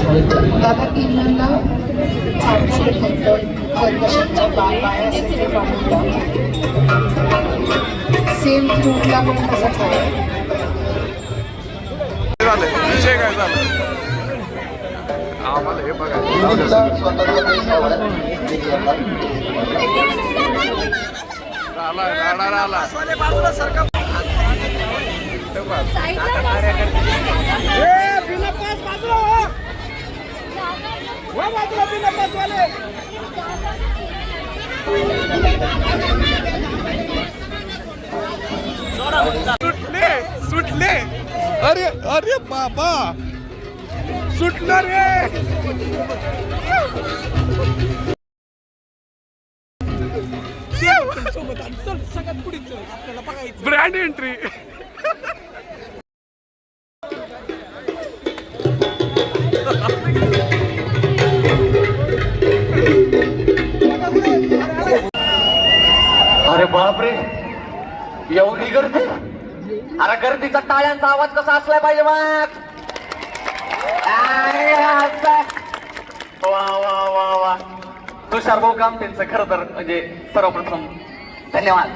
दादा किल्ल्यांना झाडझुड खरकशांच्या बाया असायचे बाजूला सेम फ्रूटला पण तसाच आहे. विषय काय झाला आम्हाला हे बाजूला सरकार सुटले सुटले अरे अरे बाबा सुटलं रे सगळ्यात पुढे आपल्याला बघायचं ब्रँड एंट्री. अरे बापरे एवढी गर्दी. अरे गर्दीचा टाळ्यांचा आवाज कसा असला पाहिजे मग. वा वा वा वा तुषार भाऊ काम त्यांचं खरं तर म्हणजे सर्वप्रथम धन्यवाद.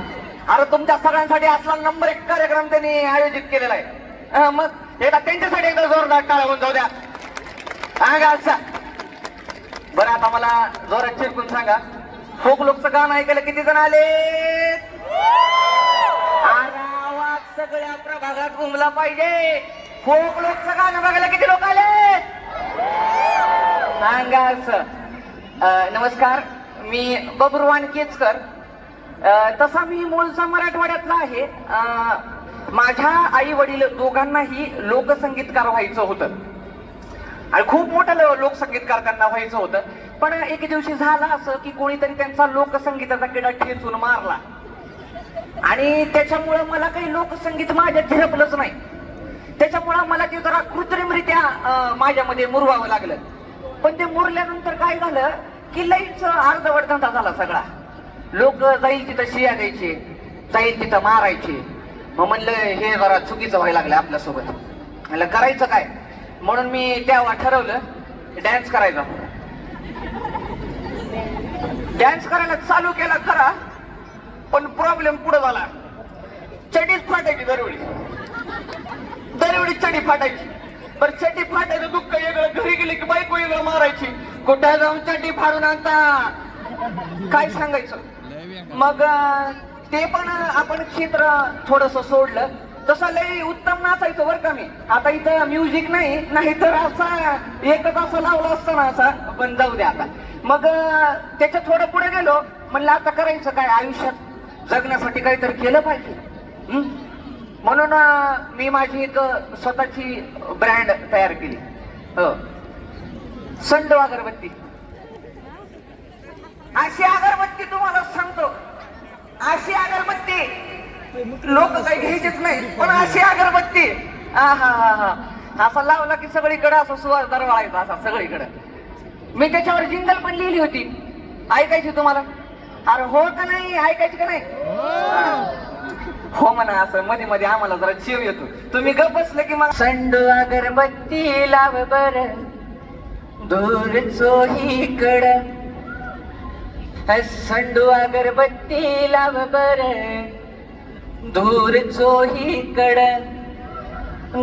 अरे तुमच्या सगळ्यांसाठी असला नंबर 1 कार्यक्रम त्यांनी आयोजित केलेला आहे. मग एकदा त्यांच्यासाठी एकदा जोरदार टाळ्या होऊन जाऊ द्या. बरं आता मला जोरात चिरकून सांगा फोक लोकचं गाणं ऐकायला किती जण आले. आवाज सगळ्या प्रभागात घुमला पाहिजे. फोक लोकचं गाणं बघायला किती लोक आले सांगा असं. नमस्कार मी बबरुवान केचकर. तसा मी मूळचा मराठवाड्यातला आहे. माझ्या आई वडील दोघांनाही लोकसंगीतकार व्हायचं होतं आणि खूप मोठं लोकसंगीतकार त्यांना व्हायचं होतं. पण एक दिवशी झालं असं की कोणीतरी त्यांचा लोकसंगीताचा किडा ठेचून मारला आणि त्याच्यामुळं मला काही लोकसंगीत माझ्यात झिरपलंच नाही. त्याच्यामुळं मला ते जरा कृत्रिमरित्या माझ्यामध्ये मुरवावं लागलं. पण ते मुरल्यानंतर काय झालं की लईच अर्धवट धंदा झाला सगळा. लोक जाईल तिथं शिया द्यायचे, जाईल तिथं मारायचे. मग म्हणलं हे जरा चुकीचं व्हायला लागलं आपल्यासोबत. म्हणलं करायचं काय म्हणून मी तेव्हा ठरवलं डॅन्स करायचा. डॅन्स करायला चालू केला खरा पण प्रॉब्लेम पुढे झाला. चडीच फाटायची दरवेळी चडी फाटायची. बरं चड्डी फाटायचं दुःख वेगळं, घरी गेली की बायको वेगळं मारायची. कुठं जाऊन चड्डी फाडून आणता काय सांगायचं. मग ते पण आपण क्षेत्र थोडस सोडलं. तसं लई उत्तम नाचायचं बरं का मी. आता इथं म्युझिक नाही तर असा एकच असं लावलं असतं ना असा. पण जाऊ द्या आता. मग त्याच्या थोडं पुढे गेलो. म्हणलं आता करायचं काय आयुष्यात जगण्यासाठी काहीतरी केलं पाहिजे. म्हणून मी माझी एक स्वतःची ब्रँड तयार केली. संड अगरबत्ती. अशी अगरबत्ती तुम्हाला सांगतो, अशी अगरबत्ती लोक काही घ्यायचीच नाही पण अशी अगरबत्ती असा लावला की सगळीकडे असं सुवास दरवळायचा असा सगळीकडे. मी त्याच्यावर जिंगल पण लिहिली होती. ऐकायची तुम्हाला? अरे हो का नाही ऐकायची का नाही? हो म्हणा. असं मध्ये मध्ये आम्हाला जरा जीव येतो. तुम्ही गप बसलं की मला संड अगरबत्ती लाव बर दूर चोहीकड. संडू अगरबत्ती लाव बर दूर चोहीकड.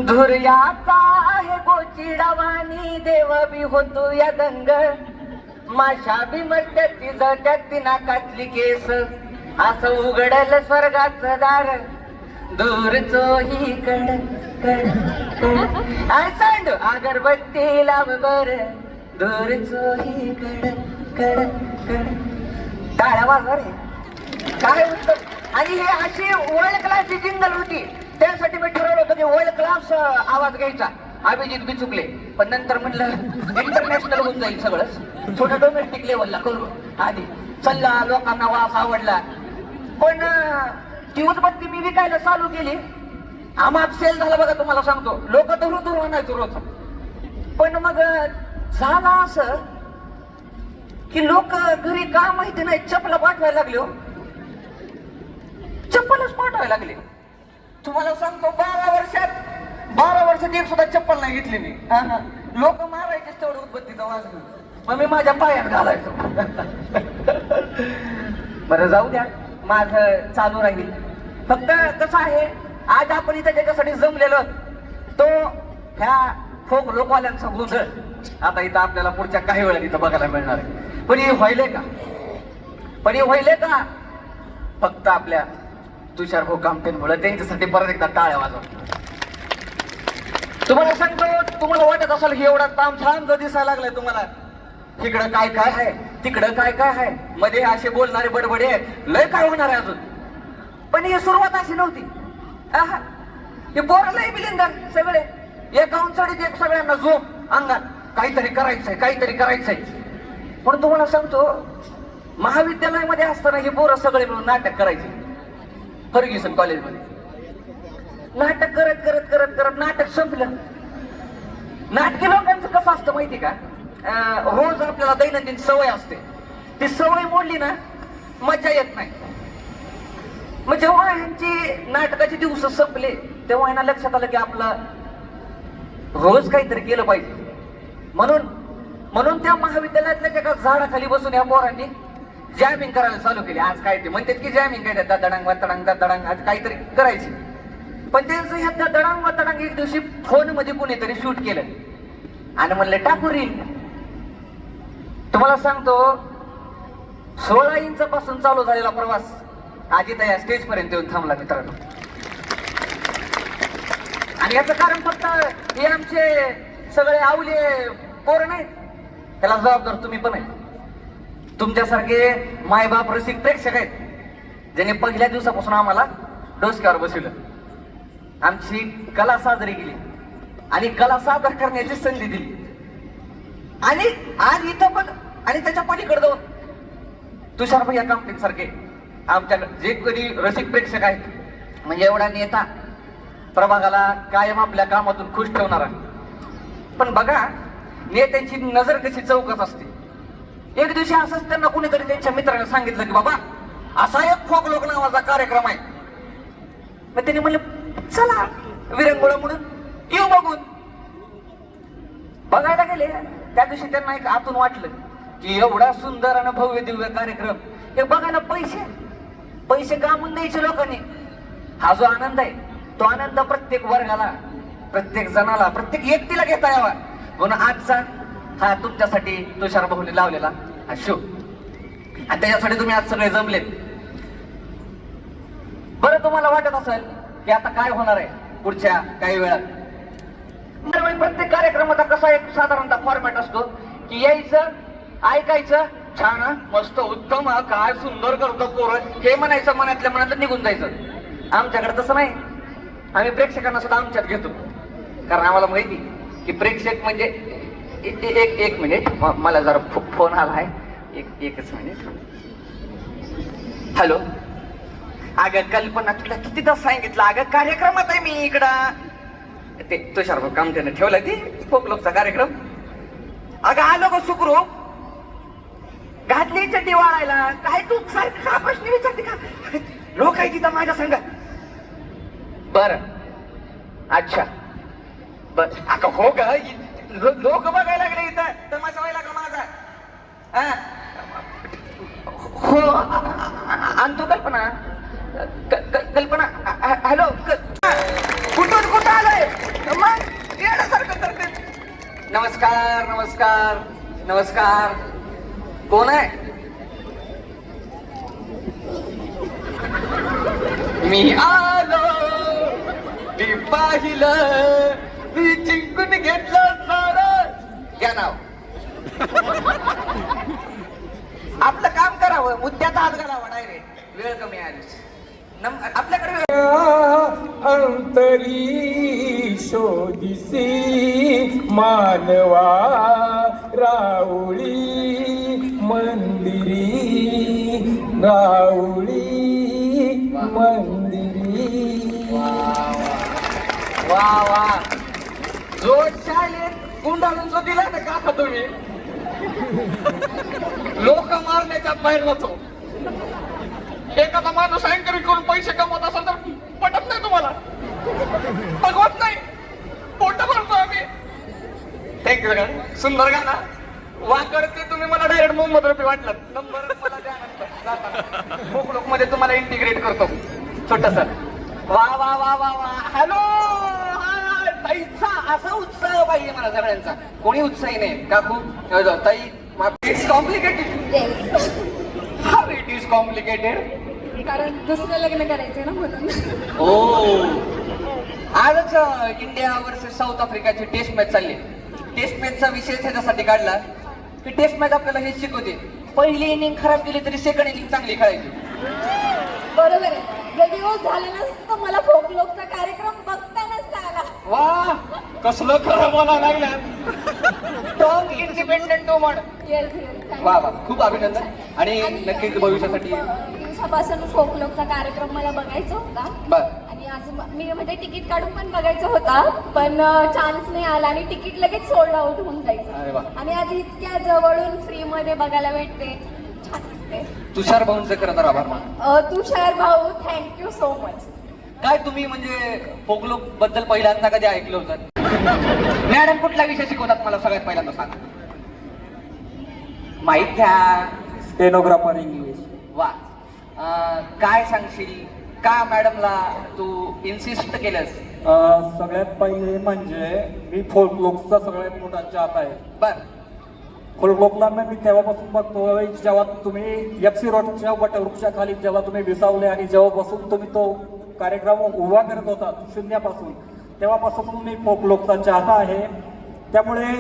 धुर्याचा आहे गोचिडावानी देव बी होतो या दंग. माशा बी मरत्यात ती जळत्यात ती नाकातली केस. असं उघडल स्वर्गाचं दार दूर चोहीकड कड कड. संडू अगरबत्ती लाव बर दूर चोहीकड कड कड. टाळ्या वाजवा रे काय उत्तम. आणि हे अशी वर्ल्ड क्लासची जिंगल होती. त्यासाठी मी ठरवलं होतं की वर्ल्ड क्लास आवाज घ्यायचा. अभिजित बी चुकले पण नंतर म्हटलं इंटरनॅशनल होऊन जाईल सगळंच. थोडं डोमेस्टिक लेवलला करू आधी. चल्ला लोकांना वास आवडला. पण ती उदबत्ती मी विकायला चालू केली. आम्हाला सेल झाला बघा तुम्हाला सांगतो. लोक धरून धरून आणायचो रोज. पण मग झालं असं की लोक घरी का माहिती नाही चपला पाठवायला लागले. चप्पलच पाठवायला लागले. तुम्हाला सांगतो 12 वर्षात 12 वर्षात एक सुद्धा चप्पल नाही घेतली मी. लोक मारायचेच तेवढं उदबत्तीचा वास घेऊन, मग मी माझ्या पायात घालायचो. बरं जाऊ द्या, माझं चालू राहील. फक्त कसं आहे, आज आपण इथं ज्याच्यासाठी जमलेलो तो ह्या फोक लोकवाल्यांचा गोंधळ आता इथं आपल्याला पुढच्या काही वेळा इथं बघायला मिळणार आहे. पण हे व्हायले का? पण हे व्हायले का? फक्त आपल्या तुषार भाऊ कामतेंमुळे. त्यांच्यासाठी परत एकदा टाळ्या वाजवा. तुम्हाला सांगतो, तुम्हाला वाटत असेल हे एवढा तामझाम जर दिसायला लागलाय तुम्हाला, इकडं काय काय आहे, तिकडं काय काय आहे, मध्ये असे बोलणारे बडबडे आहेत, लय काय होणार आहे अजून. पण ही सुरुवात अशी नव्हती. हे पोरं लय बिलिंदर सगळे, एका उंचडीत एक सगळ्यांना झोप अंगात, काहीतरी करायचंय काहीतरी करायचंय. म्हणून तुम्हाला सांगतो, महाविद्यालयामध्ये असताना हे पोरं सगळे मिळून नाटक करायचे. फर्ग्युसन कॉलेजमध्ये नाटक करत करत करत करत नाटक संपलं. नाटकी लोकांचं कसं असतं माहिती का, रोज आपल्याला दैनंदिन सवय असते, ती सवय मोडली ना मजा येत नाही. मग जेव्हा यांची नाटकाचे दिवस संपले तेव्हा यांना लक्षात आलं की आपलं रोज काहीतरी केलं पाहिजे. म्हणून त्या महाविद्यालयातल्या एका झाडाखाली बसून या पोरांनी जॅमिंग करायला चालू केली. आज काय ते म्हणतात की जॅमिंग काय, दडांग वातडांग दडांग आज काहीतरी करायची. पण त्यांचं ह्या दडांग वातडांग एक दिवशी फोन मध्ये कुणीतरी शूट केलं आणि म्हणले टाकू रील. तुम्हाला सांगतो, 16 इंचापासून चालू झालेला प्रवास आज इथं या स्टेज पर्यंत येऊन थांबला मित्रांनो. आणि याचं कारण फक्त हे आमचे सगळे आवले पोरं नाहीत, त्याला जबाबदार तुम्ही पण आहे. तुमच्यासारखे मायबाप रसिक प्रेक्षक आहेत, ज्यांनी पहिल्या दिवसापासून आम्हाला डोसक्यावर बसवलं, आमची कला साजरी केली आणि कला सादर करण्याची संधी दिली. आणि आज इथं पण आणि त्याच्या पलीकडे जाऊन तुषार भैया कामटे सारखे आमच्याकडे जे कधी रसिक प्रेक्षक आहेत, म्हणजे एवढा नेता प्रभागाला कायम आपल्या कामातून खुश ठेवणारा. पण बघा, नेत्यांची नजर कशी चौकस असते. एक दिवशी असंच त्यांना कुणीतरी त्यांच्या मित्राने सांगितलं की बाबा असा एक फोक लोक नावाचा कार्यक्रम आहे. मग त्यांनी म्हणलं चला विरंगुळा म्हणून येऊ बघून. बघायला गेले. त्या दिवशी त्यांना एक आतून वाटलं की एवढा सुंदर आणि भव्य दिव्य कार्यक्रम हे बघायला पैसे कामून द्यायचे लोकांनी. हा जो आनंद आहे तो आनंद प्रत्येक वर्गाला, प्रत्येक जणाला, प्रत्येक व्यक्तीला घेता यावा म्हणून आजचा हा तुमच्यासाठी तुषार भाऊने लावलेला हा शो. आणि त्याच्यासाठी तुम्ही आज सगळे जमलेत. बरं, तुम्हाला वाटत असेल की आता काय होणार आहे पुढच्या काही वेळात. प्रत्येक कार्यक्रमाचा कसा एक साधारणतः फॉर्मॅट असतो की यायचं, ऐकायचं, छान मस्त उत्तम काय सुंदर करतो पोरं हे म्हणायचं, मनातल्या मनात निघून जायचं. आमच्याकडे तसं नाही. आम्ही प्रेक्षकांना सुद्धा आमच्यात घेतो, कारण आम्हाला माहिती की प्रेक्षक म्हणजे एक मिनिट, मला जरा फोन आला आहे, एकच मिनिट. हॅलो, अगं कल्पना, तुला कितीदा सांगितलं अगं कार्यक्रमात आहे मी इकडं. ते तुषार भाऊ कामतेने ठेवला ती फोकलोकचा कार्यक्रम. अगं आलो गं सुखरूप, घातली चड्डी वाळायला. काय तू सारखा प्रश्न विचारते का? लोक आहे तिथं माझ्या संग. बर, अच्छा, बर. अगं हो ग, लोक बघायला लागले इथं, तमाशा व्हायला लागला माझा. हो, आणतो कल्पना. कल्पना, हॅलो, कुठं आलोय मग येण्यासारखं करते. नमस्कार नमस्कार नमस्कार. कोण आहे? मी आलो, मी पाहिलं, मी जिंकून घेतलं सारं. घ्या नाव. आपलं काम करावं, मुद्द्याचा हात घालावा डायरेक्ट. वेळ कमी आहे आपल्याकडे. अंतरी शोधिसी मानवा राऊळी मंदिरी, राऊळी मंदिरी. वा वा, जो शाळेत गुंडाळून जो दिला ना का तुम्ही, लोक मारण्याच्या बाहेर जातो. एखादा माणूस अँकरिंग करून पैसे कमवत असेल तर पटत नाही तुम्हाला, बघवत नाही. पोट भरतो आम्ही. Thank you madam. सुंदर गाणं. वाकडते तुम्ही मला डायरेक्ट मोहम्मद रफी वाटलं. नंबर मला द्या नंतर जाताना. फोक मध्ये तुम्हाला इंटिग्रेट करतो छोटस. वा वा वा वा वा. हॅलो. ताईचा असा उत्साह पाहिजे मला सगळ्यांचा. कोणी उत्साही नाही का? खूप ताई. It's complicated. How it is complicated? कारण दुसरं लग्न करायचंय ना म्हणून. ओ, आजच इंडिया वर्सेस साऊथ आफ्रिकाची टेस्ट मॅच चालली. टेस्ट मॅचचा विषय त्याच्यासाठी काढला की टेस्ट मॅच आपल्याला हे शिकवते, पहिली इनिंग खराब गेली तरी सेकंड इनिंग चांगली खेळायची. बरोबर आहे. जर दिवस झाले नसतं मला फोकलोकचा कार्यक्रम बघता नसता आला. वा कसलं खरं बोला लागलं. Strong independent woman. Yes yes. वा वा, खूप अभिनंदन. आणि नक्कीच भविष्यासाठी दिवसापासून फोकलोकचा कार्यक्रम मला बघायचा होता. बर. आणि आज मी म्हणजे तिकीट काढून पण बघायचं होता, पण चान्स नाही आला आणि तिकीट लगेच सोल्ड आउट होऊन अरे जायचं. वा. आणि आज इतक्या जवळून फ्री मध्ये बघायला भेटते. छान वाटते. तुषार भाऊंचे खरं तर आभार मान. तुषार भाऊ, थँक्यू सो मच. काय तुम्ही म्हणजे फोकलोक बद्दल पहिल्यांदा कधी ऐकलं होतं? मॅडम कुठला विषय शिकवतात मला सगळ्यात पहिल्यांदा सांगा. माहित घ्या. Stenographer English. वा. काय सांगशील? का मॅडमला तू इन्सिस्ट केलंस? सगळ्यात पहिले म्हणजे मी फोकलोकचा सगळ्यात मोठा चाहता आहे. बर. फोकलोकला मी तेव्हापासून बघतो जेव्हा तुम्ही FC रोडच्या वटवृक्षाखाली जेव्हा तुम्ही विसावले आणि जेव्हापासून तुम्ही तो कार्यक्रम उभा करत होता शून्यापासून, तेव्हापासून मी फोकलोकचा चाहता आहे. त्यामुळे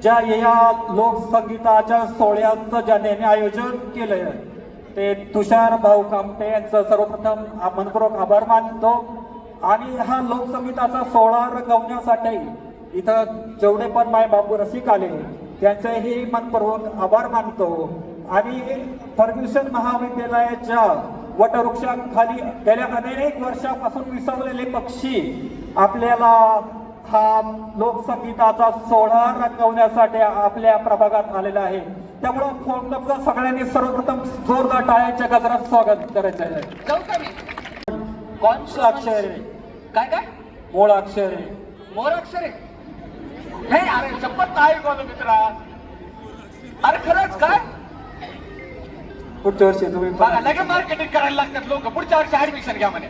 ज्या या लोकसंगीताच्या सोहळ्याचं ज्याने आयोजन केलंय ते तुषार भाऊ कामटे यांचं सर्वप्रथम मनपूर्वक आभार मानतो. आणि हा लोकसंगीताचा सोहळा रंगवण्यासाठी इथं जेवढे पण माय बापू रसिक आले त्यांचेही मनपूर्वक आभार मानतो. आणि फर्ग्युसन महाविद्यालयाच्या वटवृक्षाखाली गेल्या अनेक वर्षापासून विसरलेले पक्षी आपल्याला हा लोकसंगीताचा सोहळा रंगवण्यासाठी आपल्या प्रभागात आलेला आहे. त्यामुळं फोकलोकचं सगळ्यांनी सर्वप्रथम जोरदार टाळ्यांच्या गजरात स्वागत करायचं आहे. जाऊ का मी? कोणचं अक्षर आहे? काय काय? मूळ अक्षर आहे. मोर अक्षर आहे. नाही अरे शपथ नाही बोल मित्रा. अरे खरंच काय? पुढच्या वर्षी तुम्ही बघा लगेच मार्केटिंग करायला लागतात लोक. पुढच्या वर्षी ऍडमिशन घ्या म्हणे.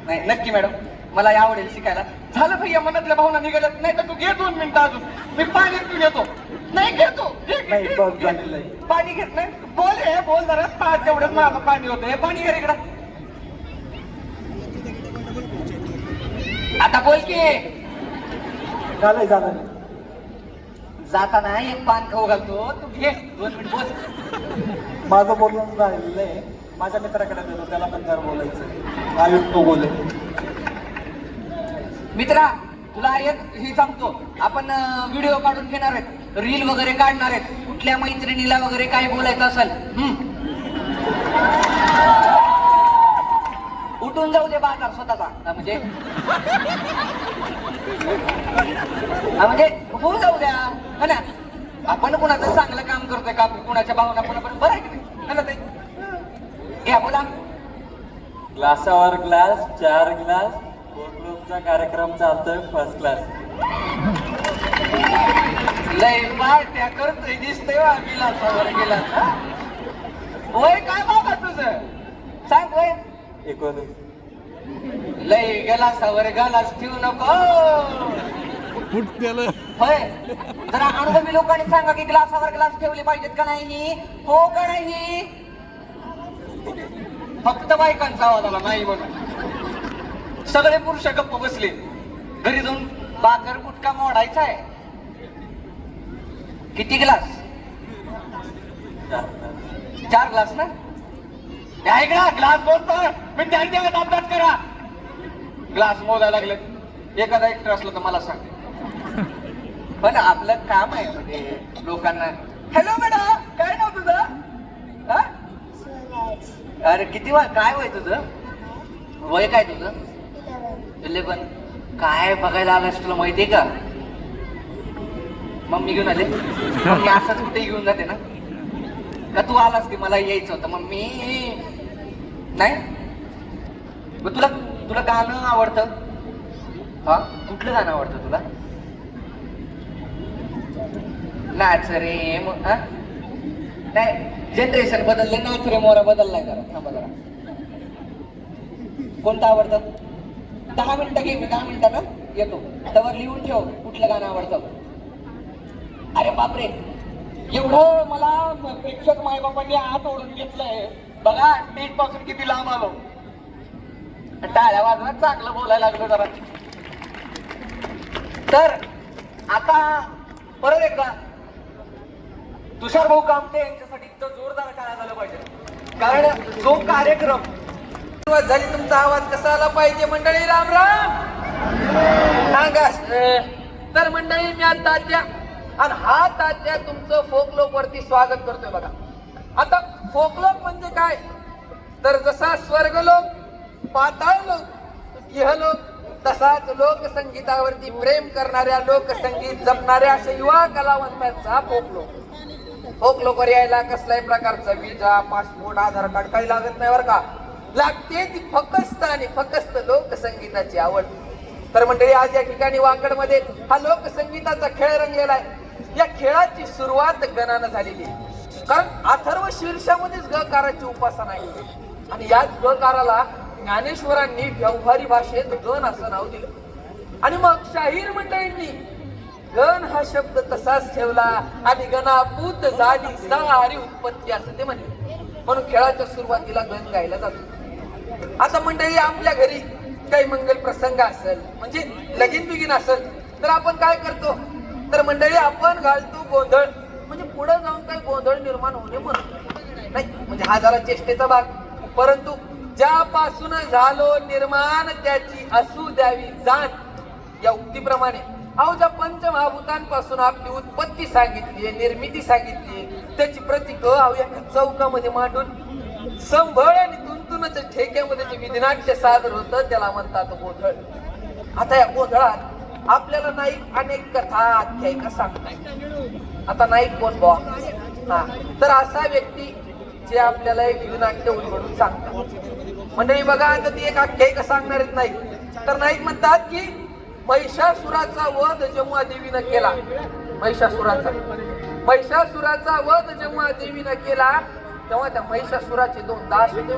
नाही नक्की मॅडम, मला आवडेल शिकायला. झालं भैया मनातल्या भावना निघाल्यात. नाही तर तू घे 2 मिनिटं अजून. मी पाणी तू घेतो. नाही घेतो. नाही बस झालेलं आहे. पाणी घेत नाही. बोल हे बोल जरा. पाच तेवढंच माझं पाणी होतं. हे पाणी घे इकडं. आता बोल की. झालंय झालंय. जाताना एक पान खाऊ घालतो. तू घे 2 मिनिट बोल. माझं बोलणं झालेलं आहे. माझ्या मित्राकडे देतो, त्याला पण जर बोलायचं. आयुक्त तो बोले. मित्रा तुला एक हे सांगतो. आपण व्हिडिओ काढून घेणार आहेत, रील वगैरे काढणार आहेत. कुठल्या मैत्रिणीला वगैरे काय बोलायचं असेल उठून जाऊ दे बाजार स्वतःचा. म्हणजे हो जाऊ द्या है ना. आपण कुणाचं चांगलं काम करतोय का? कुणाच्या भावना पण बरं आहे की नाही है ना ते. घ्या बोला. ग्लासावर ग्लास, 4 ग्लास. फोकलोकचा कार्यक्रम चालतोय फर्स्ट क्लास. लय बाय त्या करतोय दिसतंय वा विलासावर गेला. होय काय बाबा तुझं सांग. होय 19. लय गलासावर गलास ठेवू नको. होय जरा अनुभवी लोकांनी सांगा की ग्लासावर ग्लास ठेवले पाहिजेत का नाही. हो का नाही? फक्त बायकांचा आवाज आला नाही म्हणून. सगळे पुरुष गप्प बसले. घरी जाऊन बाकर गुटखा मोडायचा आहे. किती ग्लास? 4 ग्लास ना. ऐका ग्लास बोलतोय. विद्यार्थ्यांना अभ्यास करा. ग्लास मोजायला लागले. एखादा एक्स्ट्रा असलं तर मला सांग. पण आपलं काम आहे म्हणजे लोकांना. हॅलो मॅडम काय नाव तुझं? हा? अरे किती काय वय तुझं? वय काय तुझं? 11. काय बघायला आलास तुला माहितीये का? मम्मी घेऊन आले. मम्मी असंच कुठे घेऊन जाते ना का? तू आलास की मला यायचं होतं. मम्मी नाही. तुला तुला गाणं आवडतं? हा कुठलं गाणं आवडतं तुला? नाच रे हा? नाही जनरेशन बदलले, नाच रे मोरा बदललाय जरा, थांबा जरा. कोणतं आवडतं? 10 मिनिटं घे, मी 10 मिनिटात येतो. त्यावर लिहून ठेव कुठलं गाणं आवडतं. अरे बापरे, एवढं मला प्रेक्षक मायबापांनी आत ओढून घेतलंय बघा. स्टेज पासून किती लांब आलो. टाळ्या वाजवत चांगलं बोलायला लागलो जरा. तर आता परत एकदा तुषार भाऊ कामते यांच्यासाठी तर जोरदार टाळ्या झालं पाहिजे, कारण जो कार्यक्रम सुरुवात झाली तुमचा आवाज कसा आला पाहिजे. मंडळी राम राम सांगा. तर मंडळी मी आज तात्या, आणि हा तात्या तुमचं फोकलोक वरती स्वागत करतोय बघा. आता फोकलोक म्हणजे काय, तर जसा स्वर्गलोक, पाताळलोक, इहलोक, तसाच लोकसंगीतावरती प्रेम करणाऱ्या, लोकसंगीत जपणाऱ्या अशा युवा कलावंतांचा फोकलोक. फोकलोकवर यायला कसल्याही प्रकारचा विजा, पासपोर्ट, आधार कार्ड काही लागत नाही बरं का. लागते ती फक्त आणि फक्त लोकसंगीताची आवड. तर मंडळी आज या ठिकाणी वाकडमध्ये हा लोकसंगीताचा खेळ रंगलेलाय. या खेळाची सुरुवात गणानं झालेली आहे, कारण अथर्व शीर्षामध्येच गकाराची उपासना आहे. आणि याच गकाराला ज्ञानेश्वरांनी व्यवहारी भाषेत गण असं नाव दिलं. आणि मग शाहीर मंडळींनी गण हा शब्द तसाच ठेवला आणि गणापूत झाली सारी उत्पत्ती असं ते म्हणले. म्हणून खेळाच्या सुरुवातीला गण गायला जातो. आता मंडळी आपल्या घरी काही मंगल प्रसंग असेल, म्हणजे लगीन बिगीन असेल, तर आपण काय करतो, तर मंडळी आपण घालतो गोंधळ. म्हणजे पुढे जाऊन काही गोंधळ निर्माण होणे म्हणून नाही, म्हणजे हा झाला चेष्टेचा भाग. परंतु ज्यापासून झालो निर्माण त्याची असू द्यावी जाण या उक्तीप्रमाणे अहो ज्या पंचमहाभूतांपासून आपली उत्पत्ती सांगितली आहे, निर्मिती सांगितली, त्याची प्रतीक अहो एका चौकामध्ये मांडून संभळ आणि तुंतुनाच्या ठेक्यामध्ये जे विधिनाट्य सादर होतं त्याला म्हणतात गोंधळ. आता या गोंधळात आपल्याला नाईक अनेक कथा आख्यायिका सांगतायत. आता नाईक कोण बॉ? हा, तर असा व्यक्ती जे आपल्याला एक विधिनाट्य उलगडून सांगतात. मंडळी बघा, आता ती एक आख्यायिका सांगणारच नाही, तर नाईक म्हणतात की महिषासुराचा वध जेव्हा देवीनं केला, महिषासुराचा वध जेव्हा देवीनं केला तेव्हा त्या महिषासुराचे 2 दास होते,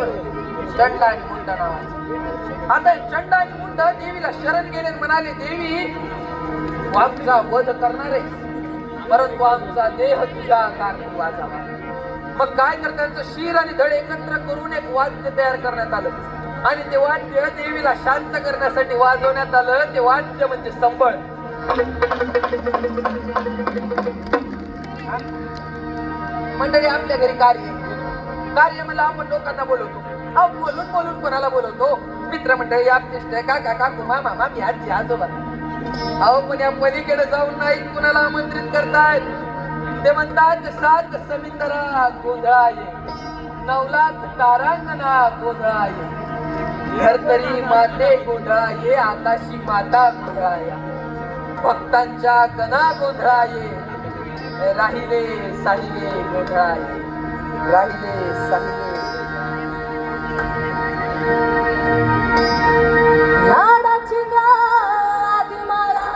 चंड आणि मुंड नावाचे. आता चंड आणि मुंड देवीला शरण गेले, म्हणाले देवी तू आमचा वध करणार आहेस, परंतु आमचा देह तुझ्या कारणी वाजावा. मग काय करतात, त्यांचं शीर आणि धड एकत्र करून एक वाद्य तयार करण्यात आलं आणि ते वाद्य देवीला शांत करण्यासाठी वाजवण्यात आलं. ते वाद्य म्हणजे संबळ. मंडळी आपल्या घरी कार्य मला आपण लोकांना बोलवतो. अहो बोलून कोणाला बोलवतो? मित्र मंडळी, आपतेष्ट, काका काकू, मामा मामी, आजी आजोबा. अहो पण या पलीकडे जाऊन नाही कुणाला आमंत्रित करतायत. ते म्हणतात 7 समिंदरा गोंधळाये, 9 लाख तारांगणा गोंधळाये, धरतरी माते गोंधळाये, आकाशी माता गोंधळाया, भक्तांच्या गणा गोंधळाये, राहिले साहिले गोंधळाये, राहिले साहिले. लाडाची गादी माया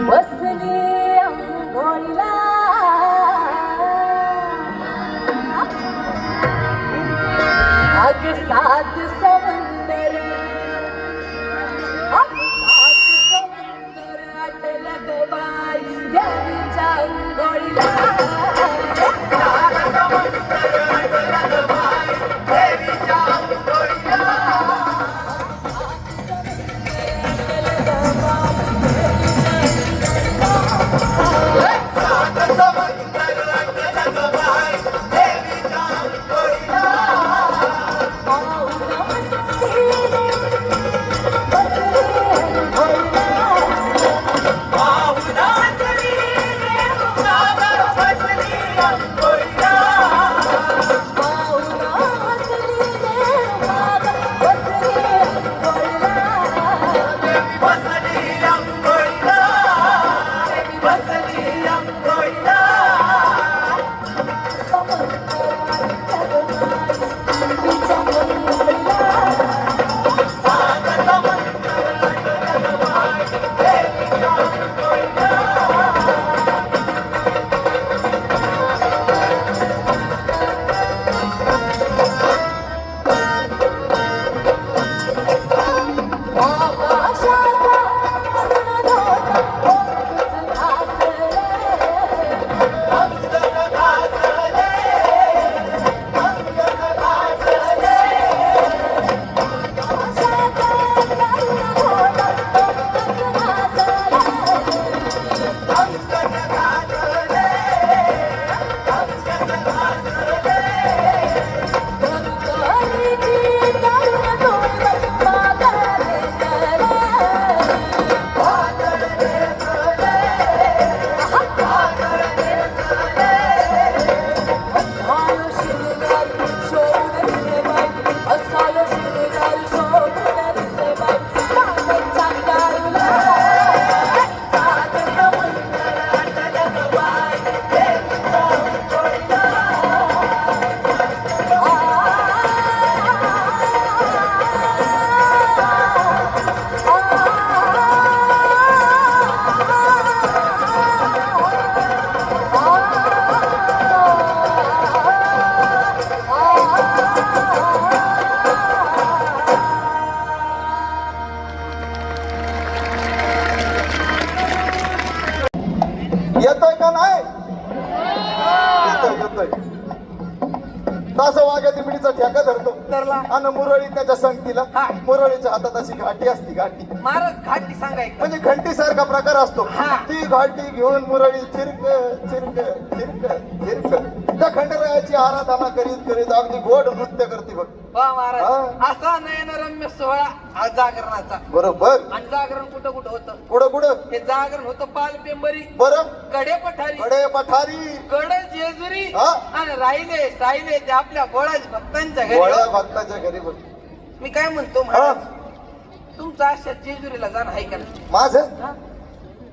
बसली अंघोळीला, अग 7 समुंदर, आटलं ग बाई देवीच्या अंघोळीला. Bye. असं वाघ्या तिमिडीचा ठेका धरतो धरला. आणि मुरळी त्याच्या संगतीला हा. मुरळीच्या हातात अशी घाटी असती घाटी महाराज घाटी सांगा एक. म्हणजे घंटी सारखा प्रकार असतो हा. ती घाटी घेऊन मुरळी चिरक चिरक चिरक चिरक त्या खंडरायाची आराधना करीत करीत अगदी गोड नृत्य करते बघ. वा महाराज हा. असा नयनरम्य सोहळा हा जागरणाचा. बरोबर. आणि जागरण कुठं कुठं होतं? कुठं कुठं हे जागरण होतं पालपेंबरी, बरं गडे पठारी, कडे पठारी गड जेजुरी हा. आणि राहिले साहिले ते आपल्या गोळाज भक्तांच्या घरी. गोळ्या भक्ताच्या घरी बघ. मी काय म्हणतो महाराज, तुमचं अशा जेजुरीला जाणं आहे का नाही? माझं हा?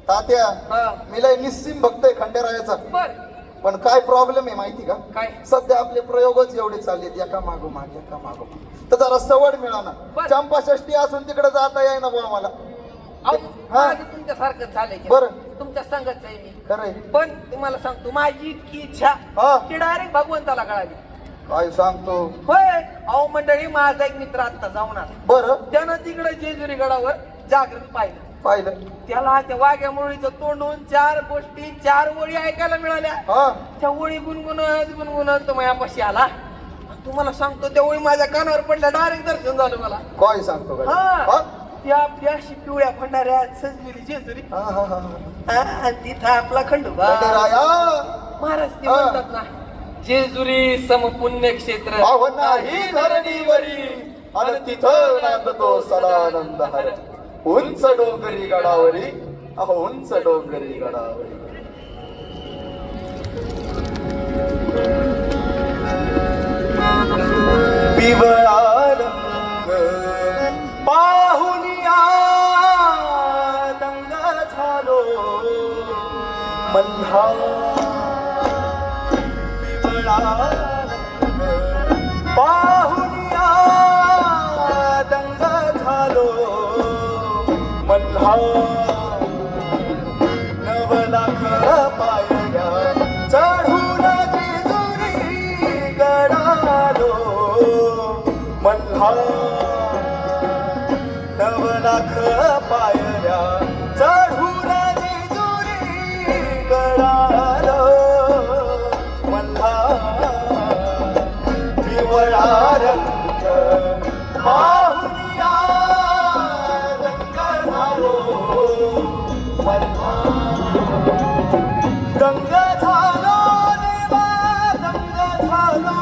तात्या हा. मी लय निस्सिम भक्त आहे खंडेरायाचा. बर पण काय प्रॉब्लेम आहे माहिती का? काय? सध्या आपले प्रयोगच एवढे चाललेत एका मागोमाग एका मागोमाग. तर जरा सवड मिळाना. बर. चंपा षष्टी असून तिकडे जाता येई ना बुवा मला. अहो, हा. माझं तुमच्यासारखंच झालंय की. बरं. तुमच्या संगच आहे मी. खरंय. पण तुम्हाला सांगतो माझी इतकी इच्छा हा. की डायरेक्ट भगवंताला कळाली. काय सांगतो? होय अहो मंडळी, माझा एक मित्र आता जाऊन आला. बरं त्यानं तिकडे जेजुरी गडावर जागरण पाहिलं. पाहिलं. त्याला त्या वाघ्या मुरळीचं तोंडून 4 गोष्टी 4 ओळी ऐकायला मिळाल्या. हा त्या ओळी गुणगुणत गुणगुणत तो माझ्यापाशी आला. आणि तुम्हाला सांगतो त्या ओळी माझ्या कानावर पडल्या, डायरेक्ट दर्शन झालं मला. काय सांगतो काय? हा. हा? त्या अशी पिवळ्या फंडाऱ्या सजलेली जेजुरी. हा, हा, हा, हा. आणि तिथं आपला खंडोबा. खंडेराया महाराज ते हा. म्हणतात ना, जेजुरी समपुण्य क्षेत्र भावना ही धरणीवरी आणि तिथं नांदतो सदानंद हर. उंच डोंगरी गडावरी अहो उंच डोंगरी गडावरी. पिवळा रंग पाहुनिया दंग झालो मल्हा. पिवळा रंग पाहुनिया दंग झालो मल्हा. नवलाख पायऱ्या चढून जेजुरी गडालो मल्हा. नवलाख पायऱ्या चढून जेजुरी गडालो मल्हा. पिवळा रंग पाहुनिया रंग झालो मल्हा. दंग झालो देवा दंग झालो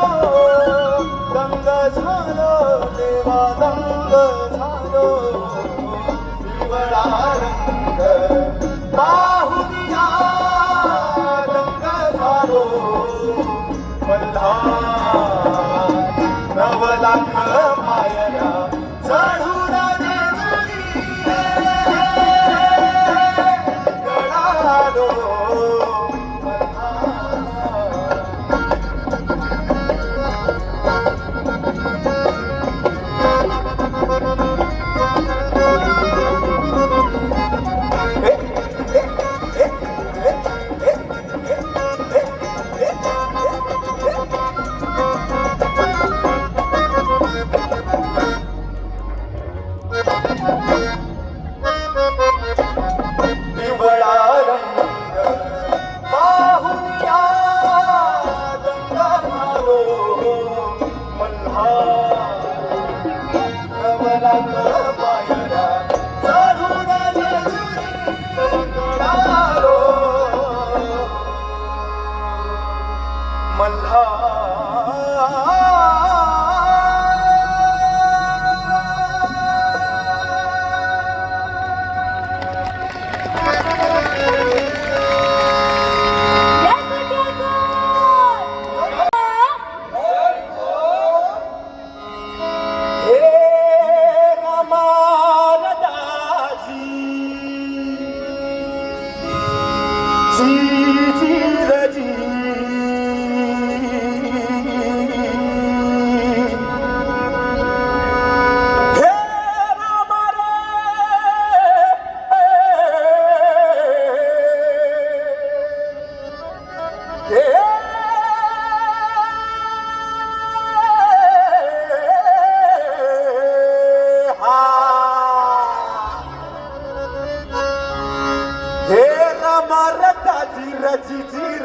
दंग झालो देवा दंग झालो. पिवळा रंग पाहुनिया दंग झालो मल्हा. नवलाख पायऱ्या चढून जेजुरी गडालो मल्हा. पिवळा रंग पाहुनिया दंग झालो मल्हा. नवलाख पायऱ्या चढून जेजुरी गडालो मल्हा.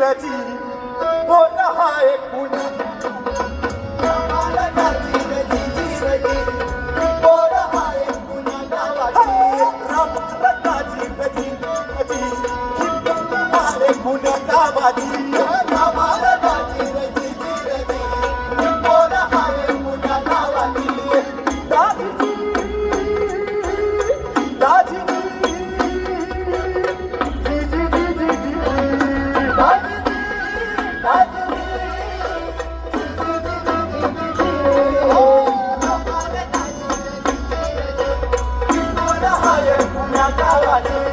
रची बोल हाय कुणी हाय पुण्या गावाची महाराजाची रची रची कोण हाय पुण्या गावाची दाजीची दाजीची जी जी जी जी जी दाजीची दाजीची हो हमारे दाजीची कोण हाय पुण्या गावाची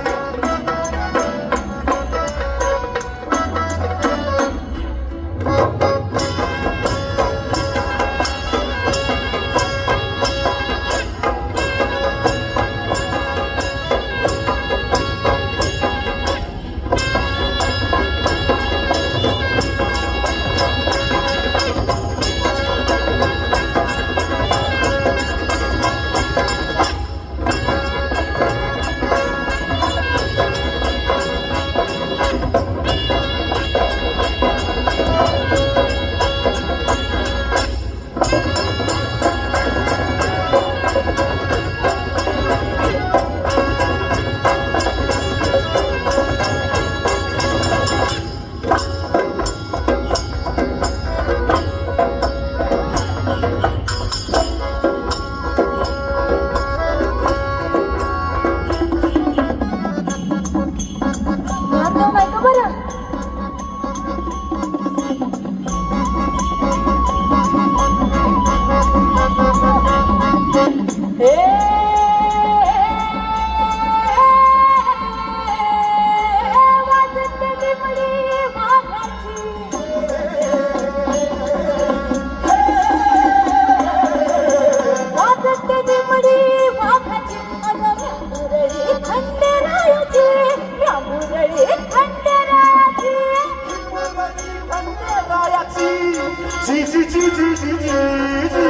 जी जी जी जी जी जी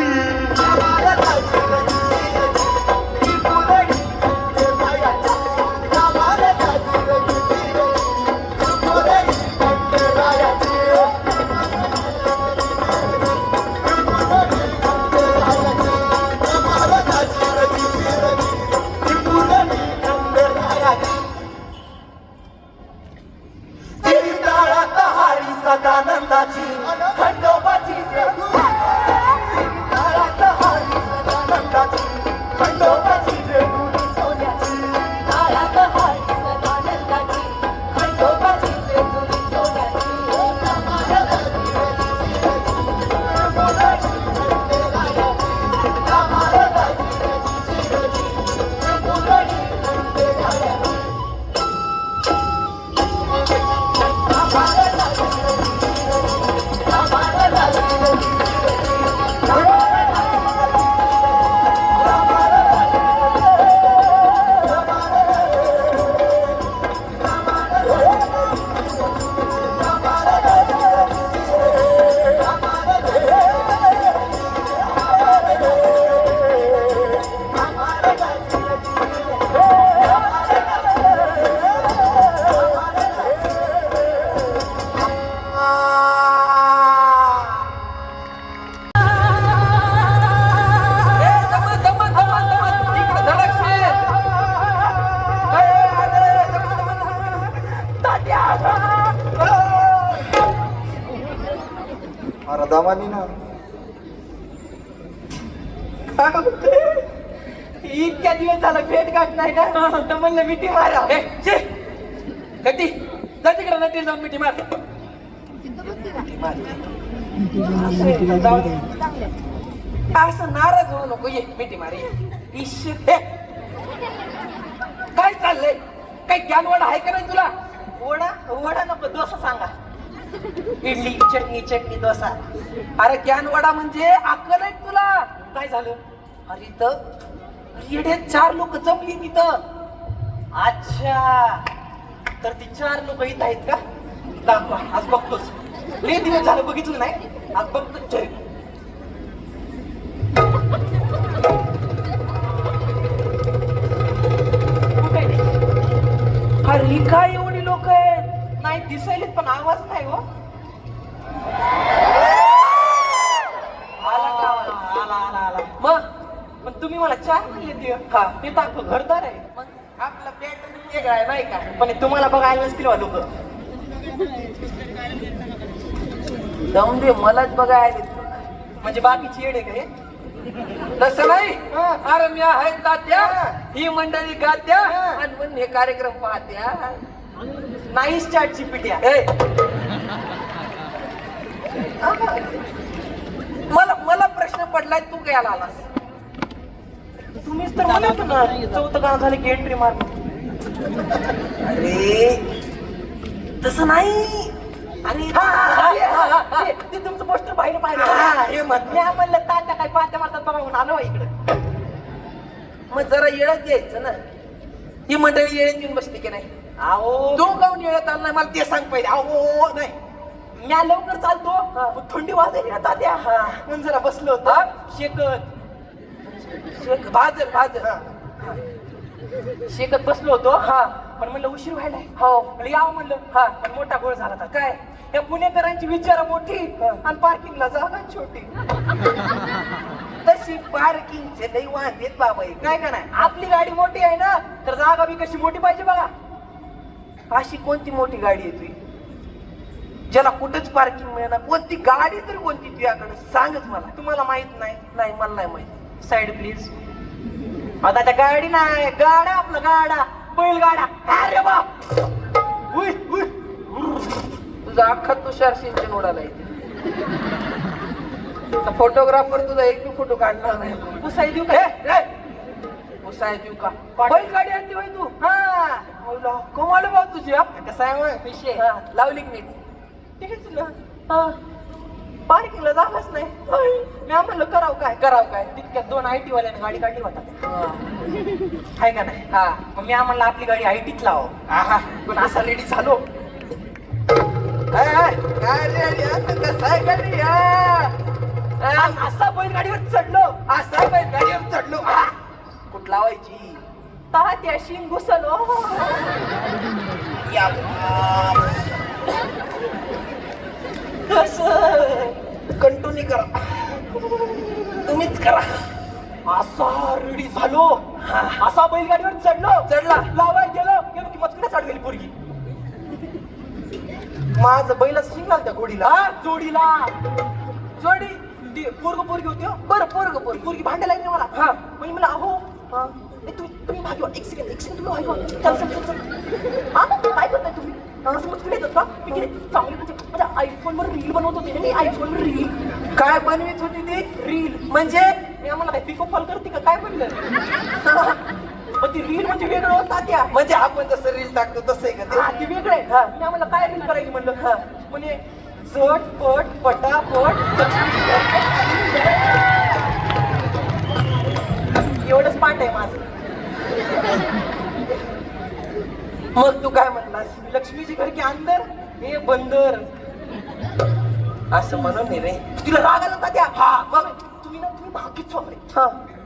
सदानंदाची खंडोबाची सदानंदाची खंडोबाची सोन्याची सदानंदाची खंडोबाची सोन्याची दामानी ना इतक्या दिवस झाला भेट गाठ नाही ना तर म्हणलं मिठी मारा कधी जा तिकडे नटी जाऊन मिठी मार असं नाराज होऊ नको ये मिठी मारी काय चाललंय काय ज्ञानवड आहे का नाही तुला वडा वडा नको डोसा सांगा इडली चटणी चटणी डोसा अरे ज्ञानवडा म्हणजे अक्कल आहे तुला काय झालं अरे तर येडे 4 लोक जमली तिथं अच्छा तर ती 4 लोक इथं आहेत का दाखवा आज बघतोच लय दिवस झालं बघितलं नाही आज बघतोच अरे काय एवढी लोक आहेत नाही दिसायलेत पण आवाज नाही हो आला का आवाज? आला मग पण तुम्ही मला चहा म्हणले ते हा ते तर घरदार आहे मग आपला पॅटर्न वेगळा आहे नाही का पण तुम्हाला बघायला नसतील लोक जाऊन दे, मलाच बघायला म्हणजे बाकीची येडे काय तसं नाही. अरे मी आहे तात्या, ही मंडळी गात्या आणि म्हणून हे कार्यक्रम पाहत्या. नाही स्टार्ट चिपिट्या. मला प्रश्न पडलाय, तू काय आलास? तुम्हीच तर म्हणत ना चौथं गाणं झालं की एंट्री मार. अरे तसं नाही. अरे ते तुमचं पोस्टर पाहिलं पाहिलं. हे म्हणलं तात्या काय पात्या मारतात बघा म्हणून आलो इकडे. मग जरा येळत यायचं ना. ही मंडळी येळत येऊन बसली की नाही? अहो तू काऊन येळत आला नाही मला ते सांग पहिले. अहो नाही म्या लवकर चालतो, थंडी वाजली ना तात्या म्हणून जरा बसलो होतो शेकत. शेकत बसलो होतो. पण म्हणलं उशीर व्हायलाय. हो. म्हणलं यावं म्हणलं. पण मोठा गोळ झाला तर काय या पुणेकरांची विचार मोठी आणि पार्किंगला जागा छोटी. तशी पार्किंगचे लई वांदेत बाबा. काय का नाही आपली गाडी मोठी आहे ना तर जागा बी कशी मोठी पाहिजे बघा. अशी कोणती मोठी गाडी आहे तुझी ज्याला कुठेच पार्किंग मिळणार? कोणती गाडी तरी कोणती तुझ्याकडे सांगच मला. तुम्हाला माहित नाही? नाही मला नाही माहित. Side please. आता त्या गाडी नाही गाडा आपला गाडा बैलगाडा. अरे बा तुझा अख्खा तुषार सिंचन उडाला इथे. फोटोग्राफर तुझा एक बी फोटो काढणार नाही. पुसाई देऊ का? पुसाय देऊ का? बैल गाडी आणली बाई तू. कमाल बा तुझी. कसं आहे मग विषय लावली की नीट? तेच ना पार्किंगला जागाच नाही. मी म्हणलं करावं काय तितक्यात 2 IT वाल्याने गाडी काढली होता. आहे का नाही? मग मी म्हणलं आपली गाडी ITत लाव. पण असा रेडी झालो. असा बैलगाडीवर चढलो. कुठ लावायची? तात्याशी घुसलो. कंटिन्यू करा. तुम्हीच करा. असा रेडी झालो. असा बैलगाडीवर चढला लावाय गेलो की मचकडे चढ गेली पोरगी. माझं बैलच शिंगाल त्या घोडीला. जोडी पोरगी होती. बरं पोरगी भांडायला लागली मला. म्हणजे मला अहो तुम्ही भागी वा. एक सेकंड तुम्ही भागी वा. चल काय करताय तुम्ही? मचकडे येतात का? मी गेले चांगली म्हणजे माझ्या आयफोनवर रील बनवत होते. मी आयफोनवर रील काय बनवीत होती ती? रील म्हणजे मी आम्हाला काय पिको कॉल करते का काय म्हणलं? पण ती रील म्हणजे वेगळं होता त्या. म्हणजे आपण जसं रील टाकतो तसं आहे का ती वेगळे. मी आम्हाला काय रील करायची म्हणलं. म्हणजे झटपट पटापट एवढंच पाठ आहे माझं. मग तू काय म्हणलास? लक्ष्मीची घर के अंदर हे बंदर असं म्हणून नाही रे. तुला राग आला का त्या? मग तुम्ही भाकीच वापरे.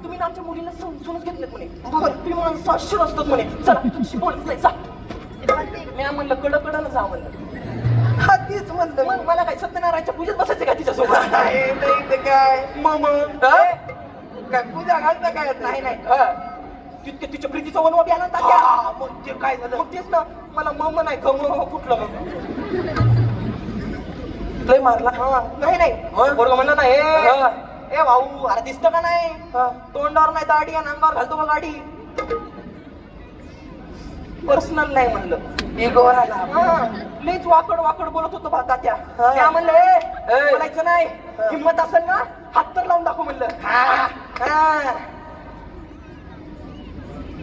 तुम्ही ना आमच्या मुलीला समजूनच घेतलं म्हणे. तुम्ही मला साक्षर असतात म्हणे. चला तुझी बोलत नाही जा. मी म्हणलं कडकडनं जा म्हणलं. तीच म्हणलं. मग मला काय सत्यनारायणच्या पूजेत बसायचं का तिच्यासोबत? नाही ते काय मग काय पूजा घालता काय? नाही तितके तिच्या प्रीतीचा वनवा बी आला ना. मग ते काय झालं? मग तेच ना मला मम नाही गम कुठलं मग लय मारला. नाही पोरगं म्हणलं ना ए भाऊ अरे दिसतं का नाही? तोंडावर नाही दाढी आणि अंगावर घालतो का गाडी? पर्सनल नाही म्हणलं. इगोवर आला. लईच वाकड बोलत होतो भाता त्या. त्या म्हणलं बोलायचं नाही. हिंमत असेल ना हात तर लावून दाखव म्हणलं.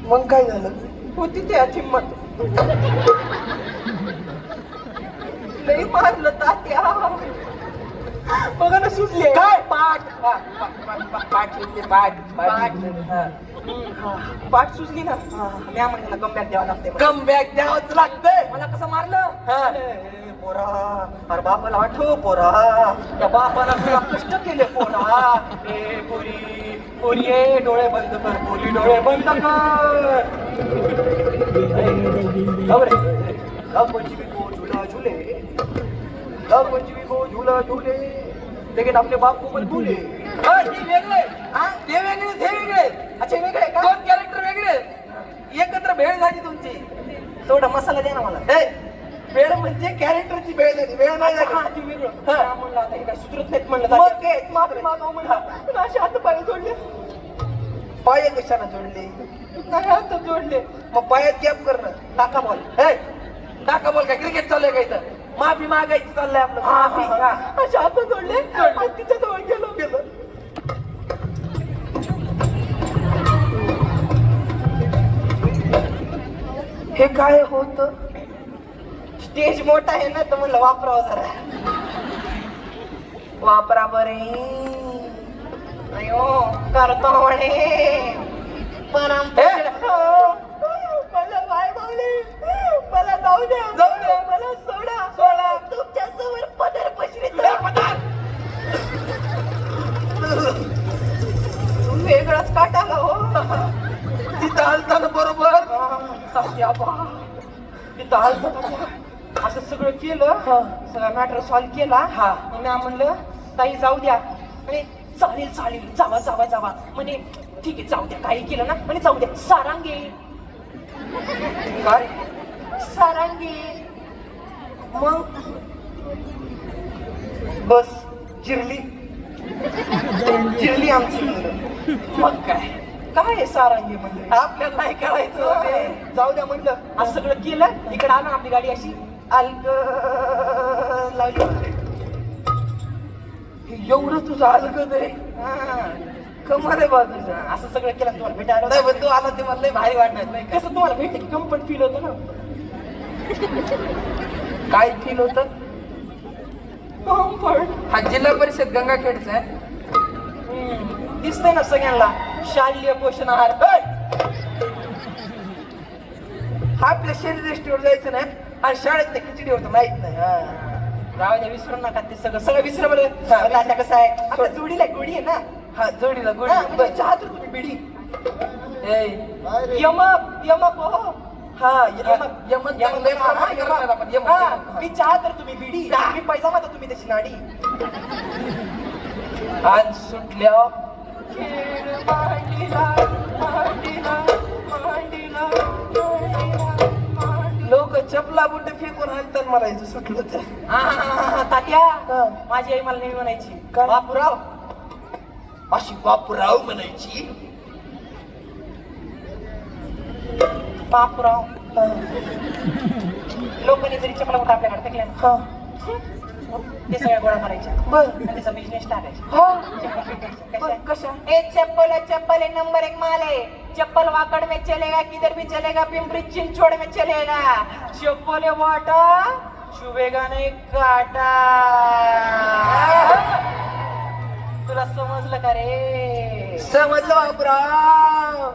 मग काय झालं? होती त्या हिंमत. लई मारलं तात्या. बघा ना सुचले काय पाठ सुचले. पाठ सुचली ना. मी म्हणलं कमबॅक द्यावं लागते. कमबॅक द्यावंच लागतंय. मला कसं मारलं? पोरा अरे बापाला आठव पोरा. त्या बापाला तुला कष्ट केले पोरा. ए पोरी ए डोळे बंद कर. पोरी डोळे बंद कर. पंचमी को झूला झूले लेकिन आपले बाप को मत भूले. ते वेगळे. अच्छा वेगळे का? 2 कॅरेक्टर वेगळे. एकत्र भेळ झाली तुमची. थोडा मसाला द्या ना मला. वेळ म्हणजे कॅरेक्टरची वेळ झाली, वेळ नाही झाली. म्हणलं आता हे काय सुधरत नाहीत म्हणलं. मग काय माफी मागावं म्हणलं, असे हात पाय जोडले. पाय कशाला जोडले? नाही हात जोडले. मग पायात गॅप करणं, टाका बॉल. टाका बॉल काय क्रिकेट चाललंय का इथं? माफी मागायची चाललंय आपलं. असे हात जोडले आणि तिच्या जवळ गेलो. हे काय होत? स्टेज मोठा आहे ना, तर म्हणलं वापरावं जरा. वापरा बरे. अयो करतो म्हणे मला बाय बावली, मला जाऊ द्या, मला सोडा. तुमच्या समोर पदर पसरी वेगळाच काटाला हो. तिथं आलताना बरोबर तिथं आलता असं सगळं केलं, सगळं मॅटर सॉल्व्ह केला. मी म्हणलं ताई जाऊ द्या. म्हणे चालेल जावा म्हणे ठीक आहे जाऊ द्या, काही केलं ना म्हणे जाऊ द्या. सारांगे काय सारांगे मग बस जिरली आमची मुलं. मग काय सारांगी म्हणलं आपल्याला नाही करायचं, जाऊ द्या म्हणलं. असं सगळं केलं, इकडे आलं आपली गाडी अशी लावली. एवढं तुझं अलगद आहे, कमाल आहे बा तुझं. असं सगळं केलं तुम्हाला भेटायला नाही, पण तू आला ते मला लय भारी वाटणार नाही. कसं तुम्हाला भेटले की कम्फर्ट फील होतं ना? काय फील होतं? कम्फर्ट. हा जिल्हा परिषद गंगाखेडचा आहे, दिसतंय ना सगळ्यांना. शालेय पोषण आहार हा आपल्या शरीरष्टीवर जायचं नाही आणि शाळेत खिचडी होतं माहित नाही. राव द्या, विसरू नका ते सगळं विसरा बरं. आता कसं आहे आपल्या जोडीला गोडी आहे ना. हा जोडीला गोडी. चहा तर तुम्ही बिडी यमक हो. मी चहा तर तुम्ही बिडी, मी पैसा माता तुम्ही त्याची नाडी. आज सुटल्या लोक चपला बुट फेकून हाणतात म्हणायचं सुटलं तर. तात्या माझी आई मला नेहमी म्हणायची बापूराव, अशी बापूराव म्हणायची. बापूराव लोकांनी जरी चपला बुट आपल्याकडे फेकल्या ते सगळ्या गोळा करायच्या त्याचा बिझनेस टाकायचा. कशा? एक चप्पल है नंबर 1 माल है. चप्पल वाकड़ में चलेगा, किधर भी चलेगा, पिंपरी चिंचवड़ में चलेगा. चप्पल है वाटा, चुभेगा नहीं काटा. तुला समजलं का रे? समजलं बापराव.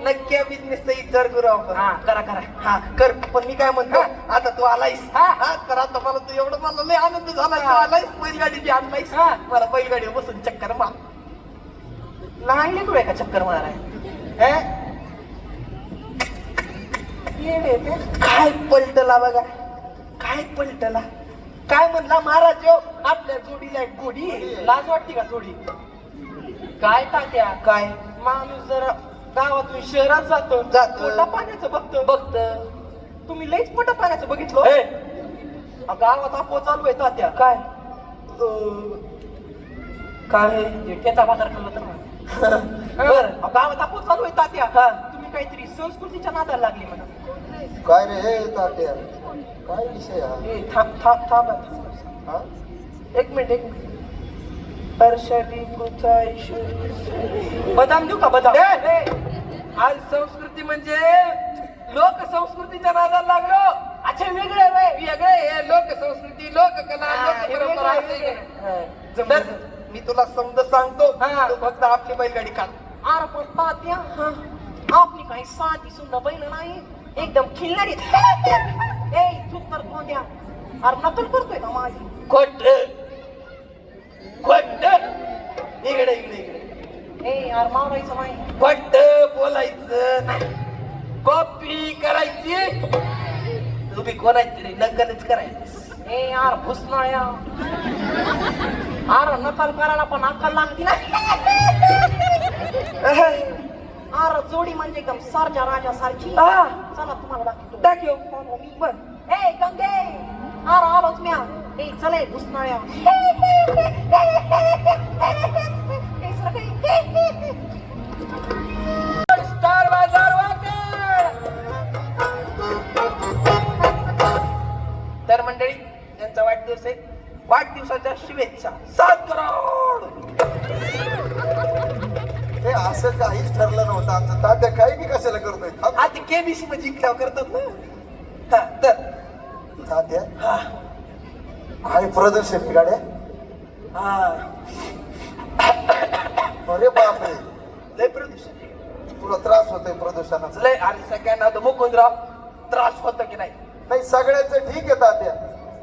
नक्की बिझनेसचा विचार करू आपण. करा हा कर. पण मी काय म्हणतो, आता तू आलायस तर आता मला तू एवढं मला लय आनंद झाला. तू आलायस बैलगाडी बी आणलायस, मला बैलगाडी बसून चक्कर मार. लहान लेकरू आहे का चक्कर माराय? काय पलटला बघा, काय पलटला. काय म्हणला महाराज आपल्या जोडीला एक गोडी. लाज वाटते का थोडी? काय तात्या काय माणूस जरा गावातून शहरात जातो पाण्याचं बघत. तुम्ही लईच पोटा पाण्याचं बघितलं. गावात आपो चालू आहे तात्या. काय काय त्याचा बाजार खाल्ला तर बरं. गावात आपो चालू आहे तात्या. तुम्ही काहीतरी संस्कृतीच्या नादाला लागली म्हणा. काय रे हे तात्या, काय विषय हा? थांब एक मिनिट. बदाम देऊ का? बदाम. आज संस्कृती म्हणजे लोक संस्कृतीच्या नादाला लागलो. अच्छा वेगळे लोक संस्कृती, लोककला, लोकपरंपरा. मी तुला समज सांगतो, तू फक्त आपली बैलगाडी काढ. अरे पण तात्या आपली काही साधी सुंदर बैल नाही, एकदम खिल्लारी. तू तर कोणत्या अरे नकल करतोय का माझी? खोट इकडे यार मारायचं नाही, खोट बोलायचं नाही, कॉपी करायची. तुम्ही कोणाची तरी नकलच करायचं. यार भुसनाळ्या, अरे नकल करायला पण अक्कल लागती ना. अरे जोडी म्हणजे एकदम सारख्या राजा सारखी. चला तुम्हाला दाखव. गंगे चला घुसणाळ्या स्टार बाजार वाकड. तर मंडळी यांचा वाढदिवस आहे. वाढदिवसाच्या शुभेच्छा 7 करोड. हे असं काहीच ठरलं नव्हतं आमचं तात्या काही बी कशाला करतोय आता केबीसी मध्ये जिंकल्यावर करतात ना. हा तर तात्या काय प्रदूषण आहे गाड्या. हा अरे बापरे लय प्रदूषण तुला त्रास होतोय प्रदूषणाचा. लय. आणि सगळ्यांना तर मुकुंदराव त्रास होतं की नाही. नाही सगळ्यांचं ठीक आहे तात्या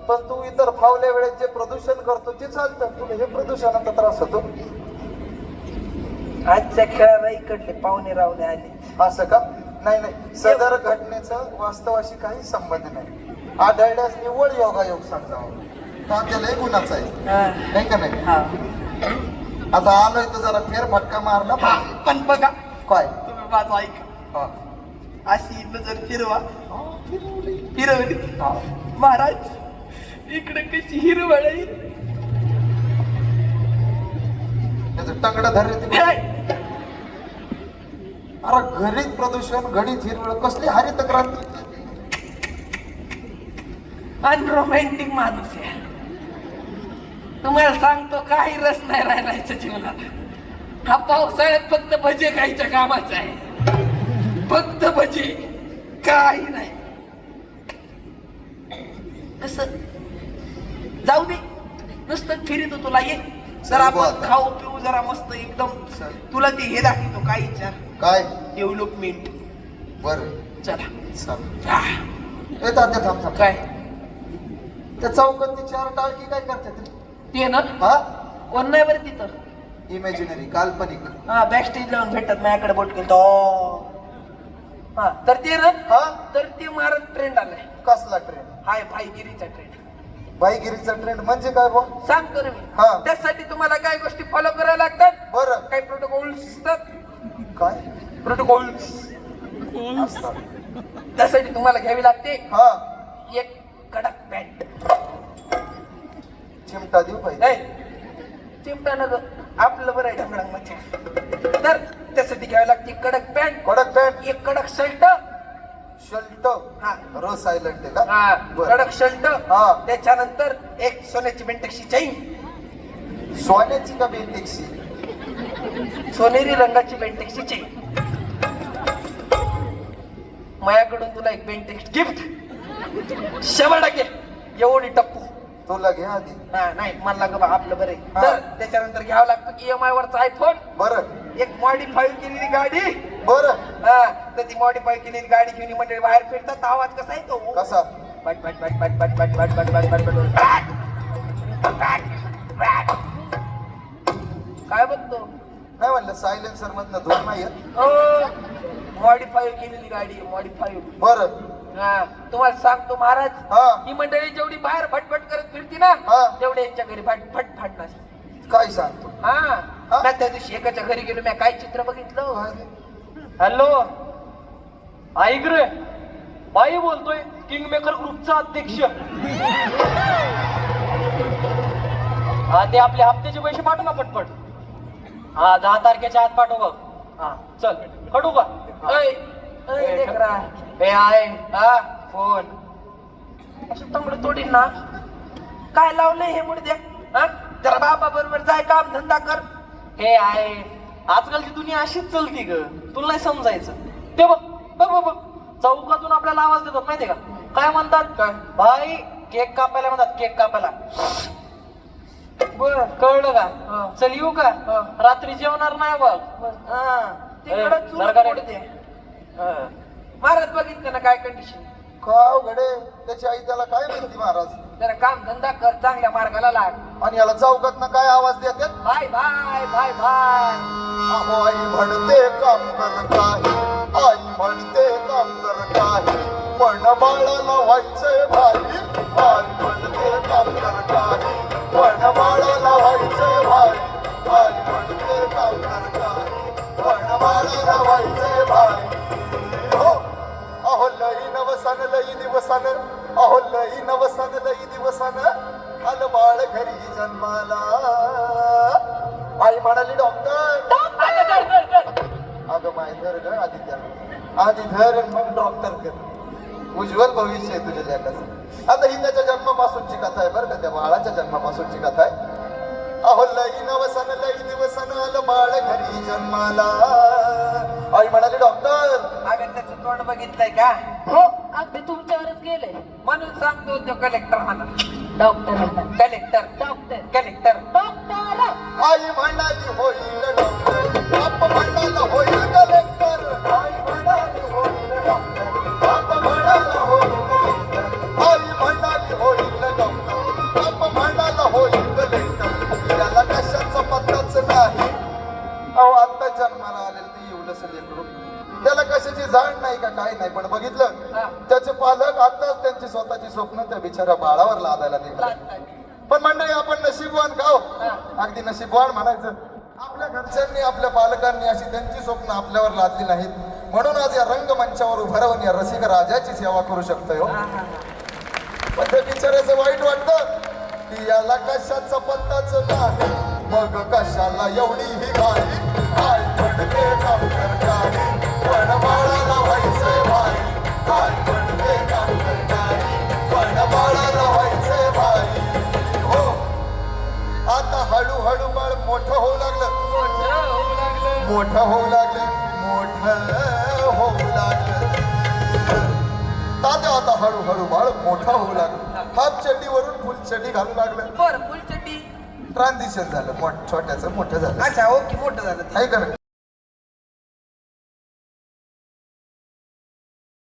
पण तू इतर फावल्या वेळेत जे प्रदूषण करतो ते चालतं तुला हे प्रदूषणाचा त्रास होतो. आजच्या खेळाला इकडले पाहुणे रावले आले. असं का. नाही नाही सदर घटनेचा वास्तवाशी काही संबंध नाही. आढळल्यास निव्वळ योगायोग सांगावं तात्याला गुन्हाच आहे नाही का नाही. हा आता आलोय तर जरा फेरफटका मारला पाहिजे. पण बघा काय तुम्ही माझं ऐका. हा. अशी नजर फिरवा. फिरवली महाराज इकडे कशी हिरवळ आहे. त्याचं टंगड धरले अरे घरीच प्रदूषण घडीत हिरवळ कसली हरित क्रांती. अनरोमॅन्टिक माणूस आहे. तुम्हाला सांगतो काही रस नाही राहिलायचं जीवनात. हा पावसाळ्यात फक्त भजे खायच्या कामाचा आहे. फक्त भजे काही नाही. कसं जाऊ दे नुसतं फिरितो तुला ये जरा आपण खाऊ पिऊ जरा मस्त एकदम. तुला ते हे दाखवतो काय विचार काय डेव्हलपमेंट. बर चला तात्या थांब थांब. काय त्या चौकातली 4 टाळकी काय करतात रे. ते ना हा कोण नाही बरं तिथं. इमॅजिनरी काल्पनिक. हा बॅक स्टेज लावून भेटत माझ्याकडे बोट केलं. हा तर ते ना हा तर ते महाराज ट्रेंड आलाय. कसला ट्रेंड. हाय भाईगिरीचा ट्रेंड. बाईगिरीचा ट्रेंड म्हणजे काय बो. सांगतो ना मी. हा. त्यासाठी तुम्हाला काय गोष्टी फॉलो करायला लागतात. बरं काही प्रोटोकॉल्स असतात. काय प्रोटोकॉल्स असतात. त्यासाठी तुम्हाला घ्यावी लागते हा एक कडक पॅन्ट. चिमटा देऊ पाहिजे. चिमटानं आपलं बरं आहे ढमढांगमध्ये. तर त्यासाठी घ्यावी लागते कडक पॅन्ट. कडक पॅन्ट एक कडक शर्ट. शर्ट हा रो सायलेंट आहे का. हा बरं. कडक शर्ट. हा. त्याच्यानंतर एक सोन्याची बेंटेक्सची चैन. सोन्याची का बेंटेक्सची. सोनेरी रंगाची बेंटेक्सची चैन. माझ्याकडून तुला एक बेंटेक्स गिफ्ट. 100% एवढी टप्पू. तुला घ्या आधी. नाही मला ग आपलं बरं आहे. हा. तर त्याच्यानंतर घ्यावं लागतं EMI वरचा आयफोन. बरं एक मॉडिफाय केलेली गाडी. बरं हा तर ती मॉडिफाय केलेली गाडी घेऊन मंडळी बाहेर फिरतात. आवाज कसा येतो. कसा. But but but but but but but but but but but. काय बघतो. नाही म्हणलं सायलेन्सर मधनं धूर नाही येत. मॉडिफाय केलेली गाडी मॉडिफाय. बरं हा तुम्हाला सांगतो महाराज हा. ही मंडळी जेवढी बाहेर भटभट करत फिरती ना हा. तेवढे यांच्या घरी भटभट भांडण असते. काय सांगतो. हा हा? मी त्या दिवशी एकाच्या घरी गेलो. मी काय चित्र बघितलं. काय रे? हॅलो ऐक रे बाई बोलतोय किंग मेकर ग्रुपचा अध्यक्ष. हा ते आपले हप्त्याचे पैसे पाठव ना पटपट. हा 10 तारखेच्या आत पाठव बघ. हा चल कडू का. हे आहे हा फोन असं तंगड तोडील ना. काय लावलंय हे मुडद्या. हा जरा बाबा बरोबर जाय काम धंदा कर. हे आहे आजकालची दुनिया अशीच चलती ग. तुला नाही समजायचं. ते बघ बघ बघ बघ चौकातून आपल्याला आवाज देतात माहितीये का. काय म्हणतात काय भाई केक कापायला म्हणतात. केक कापायला. बर कळलं हा. का. चल येऊ का. हा. रात्री जेवणार नाही बघ. हा तिकडं ए, चुलं जरा का रे. पडते. महाराज बघितलं ना काय कंडिशन. काव घडे त्याची आई त्याला काय म्हणते महाराज. जरा काम धंदा कर चांगल्या मार्गाला लाग. आणि याला चौकात काय आवाज देतात. Bye bye bye bye. अहो आई म्हणते काम कर काही. आई म्हणते काम कर काही. पण बाळाला व्हायचंय भाई. आई म्हणते काम कर काही. पण बाळाला व्हायचंय भाई. आई म्हणते काम कर काही. पण बाळाला व्हायचंय भाई. हो अहो लई नवसान लई दिवसान. अहो लई नवसान लई दिवसान. आलं बाळ घरी जन्माला. आई म्हणाली डॉक्टर. अगं माय धर ग आधी त्या आधी धर आणि मग डॉक्टर कर. उज्ज्वल भविष्य आहे तुझ्या लेकाचं. आता ही त्याच्या जन्मापासूनची कथा आहे बरं का, त्या बाळाच्या जन्मापासूनची कथा आहे. अहो लई नवसन लई दिवसन आलं बाळ घरी जन्माला. आई म्हणाली डॉक्टर. अगं त्याचं तोंड बघितलंय का? हो अगदी तुमच्यावरच गेले. म्हणून सांगतो तो कलेक्टर म्हणा. Doctor collector doctor collector doctor. आई म्हणाली होईल डॉक्टर. बाप म्हणाला होईल कलेक्टर. आई म्हणाली होईल डॉक्टर. बाप म्हणाला होईल कलेक्टर. आई म्हणाली होईल डॉक्टर. बाप म्हणाला होईल कलेक्टर. याला कशाचा पत्ताच नाही. अहो आता जन्माला आलेलं ते एवढंच लेकरू, त्याला कशाची जाण नाही का काय नाही. पण बघितलं त्याचे पालक आताच त्यांची स्वतःची स्वप्न त्या बिचाऱ्या बाळावर लादायला निघाले. पण मंडळी आपण नशीबवान गाव, अगदी नशीबवान म्हणायचं. आपल्या घरच्यांनी आपल्या पालकांनी अशी त्यांची स्वप्न आपल्यावर लादली नाहीत, म्हणून आज या रंगमंचावर उभं राहून या रसिक राजाची सेवा करू शकतोय. पण त्या बिचाऱ्याचं वाईट वाटतं की याला कशाचा पत्ताच नाही, मग कशाला एवढी ही घाई. आई म्हणते काम कर काही, पण बाळाला व्हायचंय भाई. आई म्हणते काम कर काही, पण बाळाला व्हायचंय भाई. हो आता हळूहळू बाळ मोठं होऊ लागलं. मोठं होऊ लागलं. मोठं होऊ लागलं. तात्या आता हळूहळू बाळ मोठं होऊ लागलं. हाफ चड्डीवरून फुल चड्डी घालू लागलं. बर फुल चड्डी ट्रान्झिशन झालं. छोट्याचं मोठं झालं. अच्छा ओके मोठं झालं ते. आहे का नाही?